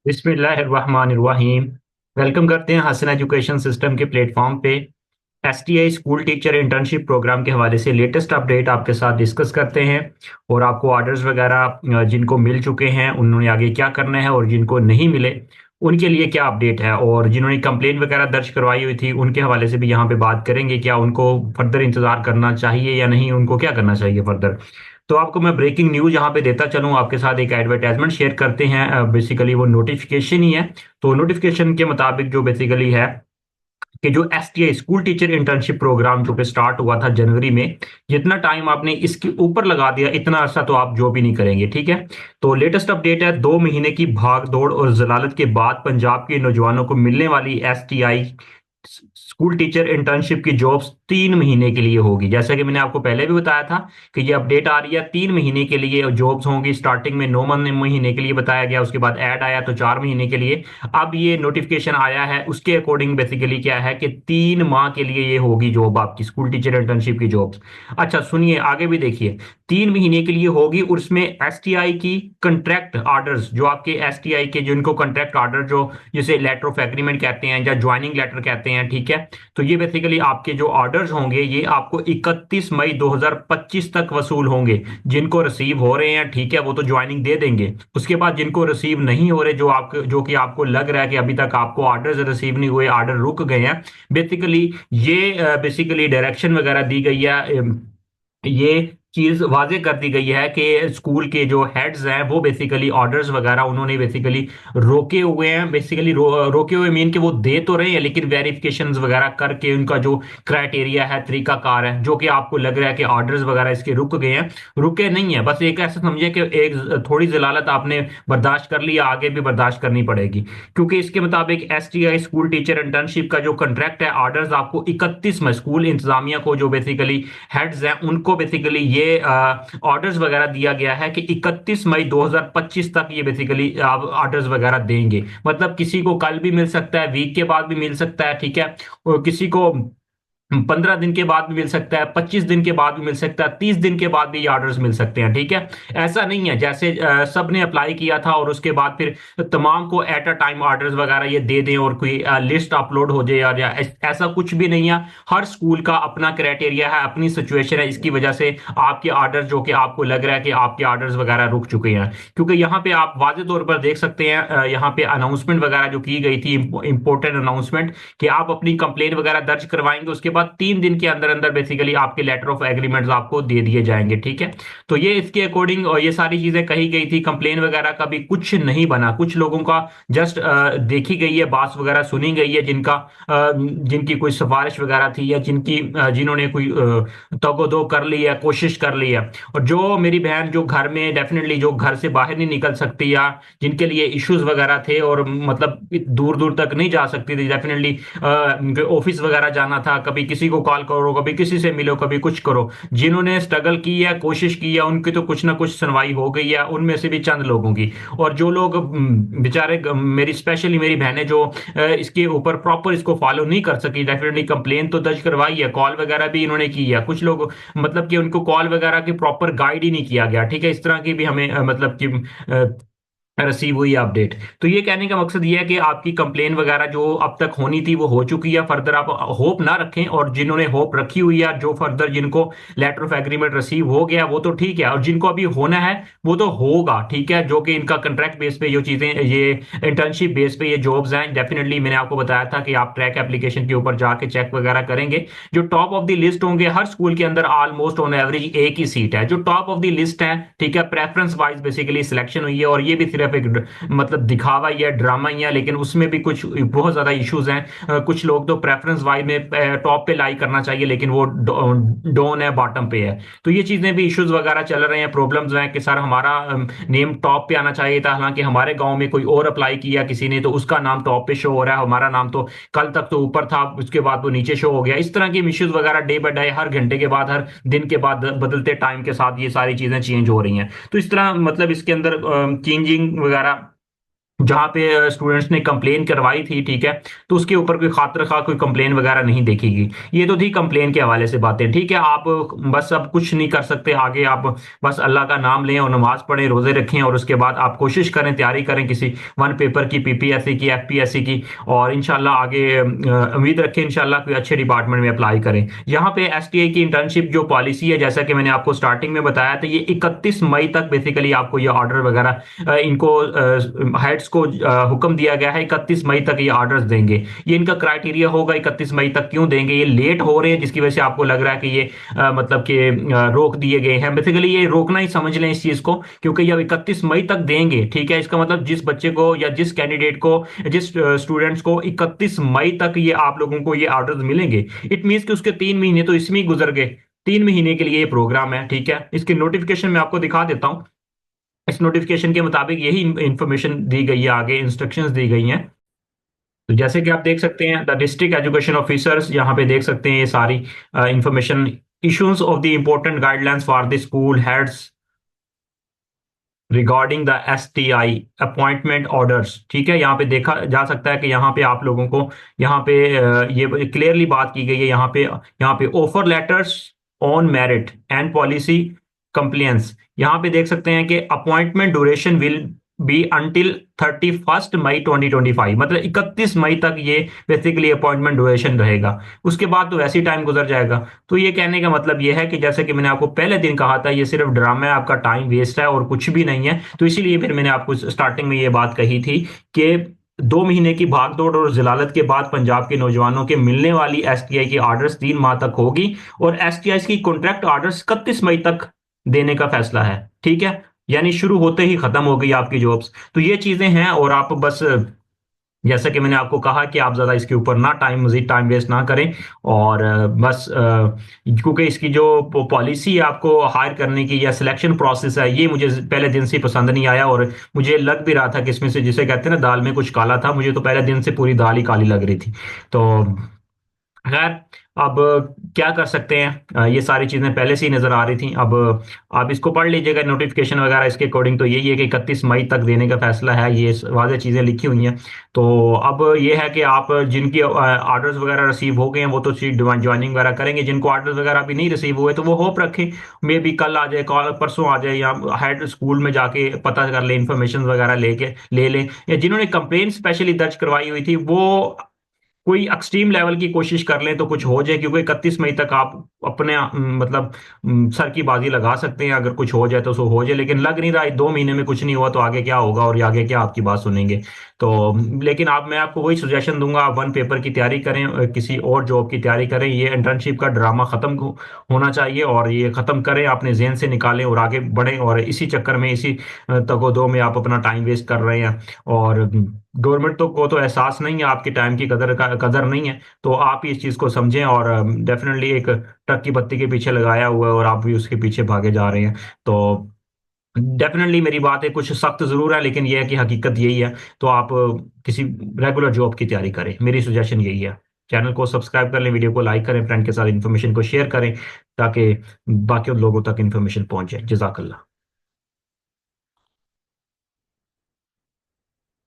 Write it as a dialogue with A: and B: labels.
A: बिस्मिल्लाहिर्रहमानिर्रहीम। वेलकम करते हैं हसन एजुकेशन सिस्टम के प्लेटफॉर्म पे। STI school teacher internship programme के हवाले से लेटेस्ट अपडेट आपके साथ डिस्कस करते हैं और आपको ऑर्डर्स वगैरह जिनको मिल चुके हैं उन्होंने आगे क्या करना है और जिनको नहीं मिले उनके लिए क्या अपडेट है, और जिन्होंने कंप्लेंट वगैरह दर्ज करवाई हुई थी उनके हवाले से भी यहाँ पे बात करेंगे। क्या उनको फर्दर इंतजार करना चाहिए या नहीं, उनको क्या करना चाहिए फर्दर। तो आपको मैं ब्रेकिंग न्यूज यहाँ पे देता चलूँ, आपके साथ एक एडवर्टाइजमेंट शेयर करते हैं। बेसिकली वो नोटिफिकेशन ही है। तो नोटिफिकेशन के मुताबिक जो बेसिकली है कि जो STI school teacher internship programme जो कि स्टार्ट हुआ था जनवरी में, जितना टाइम आपने इसके ऊपर लगा दिया इतना अरसा तो आप जो भी नहीं करेंगे, ठीक है। तो लेटेस्ट अपडेट है, 2 महीने की भाग दौड़ और जलालत के बाद पंजाब के नौजवानों को मिलने वाली एसटीआई स्कूल टीचर इंटर्नशिप की जॉब्स 3 महीने के लिए होगी। जैसा कि मैंने आपको पहले भी बताया था कि ये अपडेट आ रही है, 3 महीने के लिए जॉब्स होंगी। स्टार्टिंग में 9 महीने के लिए बताया गया, उसके बाद ऐड आया तो 4 महीने के लिए। अब ये नोटिफिकेशन आया है, उसके अकॉर्डिंग बेसिकली क्या है कि 3 माह के लिए ये होगी जॉब, आपकी स्कूल टीचर इंटर्नशिप की जॉब्स। अच्छा सुनिए, आगे भी देखिए। 3 महीने के लिए होगी और उसमें एसटीआई की कंट्रैक्ट ऑर्डर्स, जो आपके एसटीआई के जिनको कंट्रैक्ट ऑर्डर जो जिसे लेटर ऑफ एग्रीमेंट कहते हैं या ज्वाइनिंग लेटर कहते हैं, ठीक है। तो ये बेसिकली आपके जो ऑर्डर्स होंगे ये आपको 31 मई 2025 तक वसूल होंगे। जिनको रिसीव हो रहे हैं, ठीक है, वो तो ज्वाइनिंग दे देंगे। उसके बाद जिनको रिसीव नहीं हो रहे, जो कि आपको लग रहा है कि अभी तक आपको ऑर्डर्स रिसीव नहीं हुए, ऑर्डर रुक गए हैं, बेसिकली ये बेसिकली डायरेक्शन वगैरह दी गई है। ये चीज वाजे कर दी गई है कि स्कूल के जो हेड्स हैं वो बेसिकली ऑर्डर्स वगैरह उन्होंने बेसिकली रोके हुए हैं। बेसिकली रोके हुए मीन कि वो दे तो रहे हैं लेकिन वेरिफिकेशंस वगैरह करके उनका जो क्राइटेरिया है, तरीकाकार है, जो कि आपको लग रहा है कि ऑर्डर्स वगैरह इसके रुक गए हैं, रुके नहीं है। बस एक ऐसा समझे कि एक थोड़ी जलालत आपने बर्दाश्त कर लिया, आगे भी बर्दाश्त करनी पड़ेगी। क्योंकि इसके मुताबिक एसटीआई स्कूल टीचर इंटर्नशिप का जो कंट्रैक्ट है, ऑर्डर्स आपको 31 में स्कूल इंतजामिया को, जो बेसिकली हेड्स हैं, उनको बेसिकली ये ऑर्डर्स वगैरह दिया गया है कि 31 मई 2025 तक ये बेसिकली आप ऑर्डर्स वगैरह देंगे। मतलब किसी को कल भी मिल सकता है, वीक के बाद भी मिल सकता है, ठीक है। और किसी को 15 दिन के बाद भी मिल सकता है, 25 दिन के बाद भी मिल सकता है, 30 दिन के बाद भी ये ऑर्डर्स मिल सकते हैं, ठीक है। ऐसा नहीं है जैसे सब ने अप्लाई किया था और उसके बाद फिर तमाम को एट अ टाइम ऑर्डर्स वगैरह ये दे दें और कोई लिस्ट अपलोड हो जाए, या ऐसा कुछ भी नहीं है। हर स्कूल का अपना क्राइटेरिया है, अपनी सिचुएशन है। इसकी वजह से आपके ऑर्डर, जो कि आपको लग रहा है कि आपके ऑर्डर्स वगैरह रुक चुके हैं, क्योंकि यहाँ पे आप वाजे तौर पर देख सकते हैं, यहाँ पे अनाउंसमेंट वगैरह जो की गई थी, इंपॉर्टेंट अनाउंसमेंट, कि आप अपनी कंप्लेन वगैरह दर्ज करवाएंगे, उसके बाद 3 दिन के अंदर अंदर बेसिकली आपके लेटर ऑफ एग्रीमेंट्स आपको दे दिए जाएंगे, ठीक है। तो ये इसके अकॉर्डिंग और ये सारी चीजें कही गई थी। कंप्लेन वगैरह का भी कुछ नहीं बना, कुछ लोगों का जस्ट देखी गई है, बात वगैरह सुनी गई है, जिनकी कोई सिफारिश वगैरह थी या जिन्होंने कोई तगोदो कर ली है, कोशिश कर ली है। और जो मेरी बहन जो घर में डेफिनेटली जो घर से बाहर नहीं निकल सकती, या जिनके लिए इश्यूज वगैरह थे और मतलब दूर दूर तक नहीं जा सकती थी, डेफिनेटली ऑफिस वगैरह जाना था, कभी किसी को कॉल करो, कभी किसी से मिलो, कभी कुछ करो, जिन्होंने स्ट्रगल की है, कोशिश की है, उनकी तो कुछ ना कुछ सुनवाई हो गई है, उनमें से भी चंद लोगों की। और जो लोग बेचारे मेरी स्पेशली मेरी बहनें जो इसके ऊपर प्रॉपर इसको फॉलो नहीं कर सकी, डेफिनेटली कंप्लेन तो दर्ज करवाई है, कॉल वगैरह भी इन्होंने की है। कुछ लोग मतलब कि उनको कॉल वगैरह की प्रॉपर गाइड ही नहीं किया गया, ठीक है। इस तरह की भी हमें मतलब कि रिसीव हुई अपडेट। तो ये कहने का मकसद ये है कि आपकी कंप्लेन वगैरह जो अब तक होनी थी वो हो चुकी है। फर्दर आप होप ना रखें, और जिन्होंने होप रखी हुई है, जो फर्दर जिनको लेटर ऑफ एग्रीमेंट रिसीव हो गया वो तो ठीक है, और जिनको अभी होना है वो तो होगा, ठीक है। जो कि इनका कंट्रैक्ट बेस पे जो चीजें, ये इंटर्नशिप बेस पे ये जॉब्स हैं, डेफिनेटली मैंने आपको बताया था कि आप ट्रैक एप्लीकेशन के ऊपर जाके चेक वगैरह करेंगे। जो टॉप ऑफ द लिस्ट होंगे, हर स्कूल के अंदर ऑलमोस्ट ऑन एवरेज एक ही सीट है। जो टॉप ऑफ द लिस्ट है, ठीक है, प्रेफरेंस वाइज बेसिकली सिलेक्शन हुई है, और ये भी सिर्फ एक मतलब दिखावा ही है, ड्रामा ही है, लेकिन उसमें भी कुछ बहुत ज्यादा इश्यूज हैं। कुछ लोग तो प्रेफरेंस वाइज में टॉप पे लाई करना चाहिए, लेकिन वो डाउन है, बॉटम पे है। तो ये चीजें भी इश्यूज वगैरह चल रहे हैं, प्रॉब्लम्स हैं कि सर हमारा नेम टॉप पे आना चाहिए था, हालांकि हमारे गांव में कोई और अप्लाई किया किसी ने, तो उसका नाम टॉप पे शो हो रहा है, हमारा नाम तो कल तक तो ऊपर था, उसके बाद वो नीचे शो हो गया। इस तरह की इश्यूज वगैरह डे बाय डे, हर घंटे के बाद, हर दिन के बाद, बदलते टाइम के साथ ये सारी चीजें चेंज हो रही हैं। तो इस तरह मतलब इसके अंदर चेंजिंग वगैरह जहाँ पे स्टूडेंट्स ने कंप्लेन करवाई थी, ठीक है, तो उसके ऊपर कोई खातिर खा कोई कंप्लेन वगैरह नहीं देखेगी। ये तो थी कंप्लेन के हवाले से बातें, ठीक है। आप बस अब कुछ नहीं कर सकते आगे, आप बस अल्लाह का नाम लें और नमाज पढ़ें, रोजे रखें, और उसके बाद आप कोशिश करें, तैयारी करें किसी वन पेपर की, पीपीएससी की, एफपीएससी की, और इंशाल्लाह आगे उम्मीद रखें इंशाल्लाह कोई अच्छे डिपार्टमेंट में अप्लाई करें। यहाँ पे एसटीआई की इंटर्नशिप जो पॉलिसी है, जैसा कि मैंने आपको स्टार्टिंग में बताया था, ये 31 मई तक बेसिकली आपको ये ऑर्डर वगैरह इनको हेड्स को हुक्म दिया गया है 31 मई तक ये ऑर्डर्स देंगे। ये इनका क्राइटेरिया होगा 31 मई तक, क्यों देंगे, ये लेट हो रहे हैं जिसकी वजह से आपको लग रहा है कि ये मतलब कि रोक दिए गए हैं। बेसिकली ये रोकना ही समझ लें इस चीज को, क्योंकि ये 31 मई तक देंगे, ठीक है। इसका मतलब जिस बच्चे को या जिस कैंडिडेट को, जिस स्टूडेंट्स को 31 मई तक ये आप लोगों को ये ऑर्डर्स मिलेंगे, इट मीन्स कि उसके 3 महीने तो इसमें ही गुजर गए। 3 महीने के लिए ये प्रोग्राम है, ठीक है। इसकी नोटिफिकेशन मैं आपको दिखा देता हूँ। इस नोटिफिकेशन के मुताबिक यही इंफॉर्मेशन दी गई है, आगे इंस्ट्रक्शंस दी गई हैं। तो जैसे कि आप देख सकते हैं, द डिस्ट्रिक्ट एजुकेशन ऑफिसर्स, यहाँ पे देख सकते हैं ये सारी information. Issues of the important guidelines for the school heads regarding the STI appointment orders, ठीक है। यहाँ पे देखा जा सकता है कि यहाँ पे आप लोगों को, यहाँ पे ये क्लियरली बात की गई है, यहाँ पे offer letters on merit and policy compliance. यहाँ पे देख सकते हैं कि appointment duration will be until 31 May 2025, मतलब 31 मई तक ये बेसिकली अपॉइंटमेंट ड्यूरेशन रहेगा। उसके बाद तो वैसे ही टाइम गुजर जाएगा। तो ये कहने का मतलब ये है कि जैसे कि मैंने आपको पहले दिन कहा था, ये सिर्फ ड्रामा है, आपका टाइम वेस्ट है और कुछ भी नहीं है। तो इसीलिए फिर मैंने आपको स्टार्टिंग में ये बात कही थी कि 2 महीने की भागदौड़ और जलालत के बाद पंजाब के नौजवानों के मिलने वाली एसटीआई की ऑर्डर्स 3 माह तक होगी, और एसटीआई की कॉन्ट्रैक्ट ऑर्डर्स 31 मई तक देने का फैसला है, ठीक है। यानी शुरू होते ही खत्म हो गई आपकी जॉब्स। तो ये चीजें हैं, और आप बस जैसा कि मैंने आपको कहा कि आप ज़्यादा इसके ऊपर ना मज़ीद टाइम वेस्ट ना करें, और बस क्योंकि इसकी जो पॉलिसी है आपको हायर करने की या सिलेक्शन प्रोसेस है, ये मुझे पहले दिन से ही पसंद नहीं आया, और मुझे लग भी रहा था कि इसमें से, जिसे कहते हैं ना दाल में कुछ काला था, मुझे तो पहले दिन से पूरी दाल ही काली लग रही थी। तो खैर, अब क्या कर सकते हैं, ये सारी चीजें पहले से ही नजर आ रही थी। अब आप इसको पढ़ लीजिएगा नोटिफिकेशन वगैरह, इसके अकॉर्डिंग तो यही है कि 31 मई तक देने का फैसला है, ये वाज़ेह चीजें लिखी हुई हैं। तो अब ये है कि आप जिनकी ऑर्डर्स वगैरह रिसीव हो गए हैं वो तो ज्वाइनिंग वगैरह करेंगे। जिनको ऑर्डर्स वगैरह अभी नहीं रिसीव हुए तो वो होप रखें, मे बी कल आ जाए, कल परसों आ जाए, या हेड स्कूल में जाके पता कर ले, इन्फॉर्मेशन वगैरह लेके ले लें, या जिन्होंने कंप्लेन स्पेशली दर्ज करवाई हुई थी वो कोई एक्सट्रीम लेवल की कोशिश कर लें तो कुछ हो जाए। क्योंकि 31 मई तक आप अपने मतलब सर की बाजी लगा सकते हैं, अगर कुछ हो जाए तो सो हो जाए, लेकिन लग नहीं रहा है 2 महीने में कुछ नहीं हुआ तो आगे क्या होगा, और ये आगे क्या आपकी बात सुनेंगे। तो लेकिन आप, मैं आपको वही सजेशन दूंगा, आप वन पेपर की तैयारी करें, किसी और जॉब की तैयारी करें। ये इंटर्नशिप का ड्रामा खत्म होना चाहिए, और ये खत्म करें, अपने जहन से निकालें और आगे बढ़ें। और इसी चक्कर में, इसी तगोदो में आप अपना टाइम वेस्ट कर रहे हैं, और गवर्नमेंट तो को तो एहसास नहीं है आपके टाइम की कदर नहीं है। तो आप ही इस चीज़ को समझें, और डेफिनेटली एक ट्रक की बत्ती के पीछे लगाया हुआ है और आप भी उसके पीछे भागे जा रहे हैं। तो डेफिनेटली मेरी बात है, कुछ सख्त जरूर है, लेकिन यह है कि हकीकत यही है। तो आप किसी रेगुलर जॉब की तैयारी करें, मेरी सजेशन यही है। चैनल को सब्सक्राइब कर लें, वीडियो को लाइक करें, फ्रेंड के साथ इन्फॉर्मेशन को शेयर करें, ताकि बाकी लोगों तक इन्फॉर्मेशन पहुंचे। जजाकल्ला।